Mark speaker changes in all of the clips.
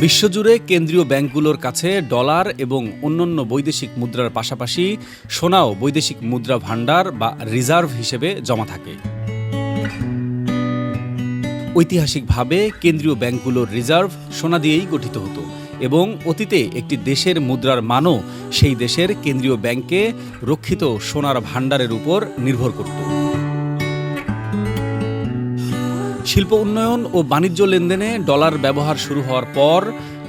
Speaker 1: বিশ্বজুড়ে কেন্দ্রীয় ব্যাংকগুলোর কাছে ডলার এবং অন্যান্য বৈদেশিক মুদ্রার পাশাপাশি সোনাও বৈদেশিক মুদ্রা ভাণ্ডার বা রিজার্ভ হিসেবে জমা থাকে। ঐতিহাসিকভাবে কেন্দ্রীয় ব্যাংকগুলোর রিজার্ভ সোনা দিয়েই গঠিত হতো এবং অতীতে একটি দেশের মুদ্রার মানও সেই দেশের কেন্দ্রীয় ব্যাংকে রক্ষিত সোনার ভাণ্ডারের উপর নির্ভর করত। শিল্প উন্নয়ন ও বাণিজ্য লেনদেনে ডলার ব্যবহার শুরু হওয়ার পর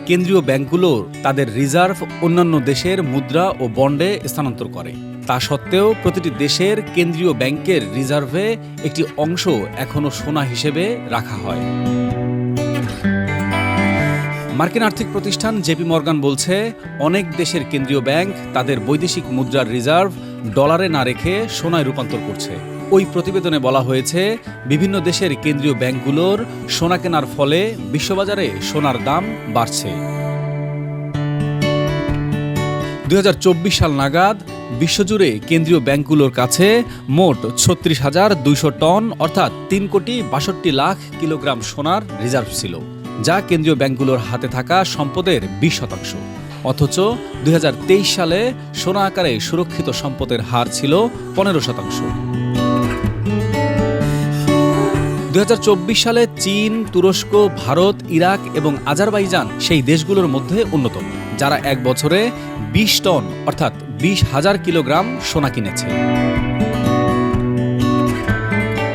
Speaker 1: কেন্দ্রীয় ব্যাংকগুলো তাদের রিজার্ভ অন্যান্য দেশের মুদ্রা ও বন্ডে স্থানান্তর করে। তা সত্ত্বেও প্রতিটি দেশের কেন্দ্রীয় ব্যাংকের রিজার্ভে একটি অংশ এখনও সোনা হিসেবে রাখা হয়। মার্কিন আর্থিক প্রতিষ্ঠান জেপি মর্গান বলছে, অনেক দেশের কেন্দ্রীয় ব্যাংক তাদের বৈদেশিক মুদ্রার রিজার্ভ ডলারে না রেখে সোনায় রূপান্তর করছে। ওই প্রতিবেদনে বলা হয়েছে, বিভিন্ন দেশের কেন্দ্রীয় ব্যাংকগুলোর সোনা কেনার ফলে বিশ্ববাজারে সোনার দাম বাড়ছে। 2024 সাল নাগাদ বিশ্বজুড়ে কেন্দ্রীয় ব্যাংকগুলোর কাছে মোট 36,200 টন অর্থাৎ 3,62,00,000 কিলোগ্রাম সোনার রিজার্ভ ছিল, যা কেন্দ্রীয় ব্যাংকগুলোর হাতে থাকা সম্পদের 20%। অথচ 2023 সালে সোনা আকারে সুরক্ষিত সম্পদের হার ছিল 15%। 2024 সালে চীন, তুরস্ক, ভারত, ইরাক এবং আজারবাইজান সেই দেশগুলোর মধ্যে অন্যতম, যারা এক বছরে 20 টন অর্থাৎ 20,000 কিলোগ্রাম সোনা কিনেছে।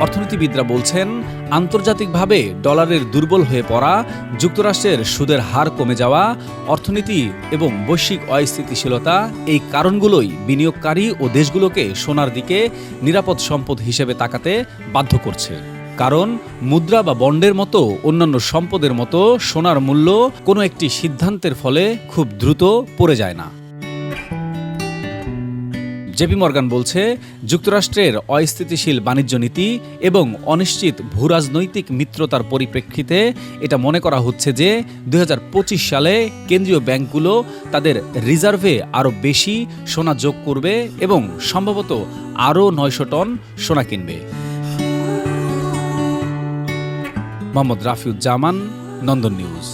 Speaker 1: অর্থনীতিবিদরা বলছেন, আন্তর্জাতিকভাবে ডলারের দুর্বল হয়ে পড়া, যুক্তরাষ্ট্রের সুদের হার কমে যাওয়া, অর্থনীতি এবং বৈশ্বিক অস্থিতিশীলতা এই কারণগুলোই বিনিয়োগকারী ও দেশগুলোকে সোনার দিকে নিরাপদ সম্পদ হিসেবে তাকাতে বাধ্য করছে। কারণ মুদ্রা বা বন্ডের মতো অন্যান্য সম্পদের মতো সোনার মূল্য কোনো একটি সিদ্ধান্তের ফলে খুব দ্রুত পড়ে যায় না। জেপি মর্গান বলছে, যুক্তরাষ্ট্রের অস্থিতিশীল বাণিজ্য নীতি এবং অনিশ্চিত ভূরাজনৈতিক মিত্রতার পরিপ্রেক্ষিতে এটা মনে করা হচ্ছে যে 2025 সালে কেন্দ্রীয় ব্যাংকগুলো তাদের রিজার্ভে আরও বেশি সোনা যোগ করবে এবং সম্ভবত আরও 900 টন সোনা কিনবে। মোহাম্মদ রাফিউজ্জামান, নন্দন নিউজ।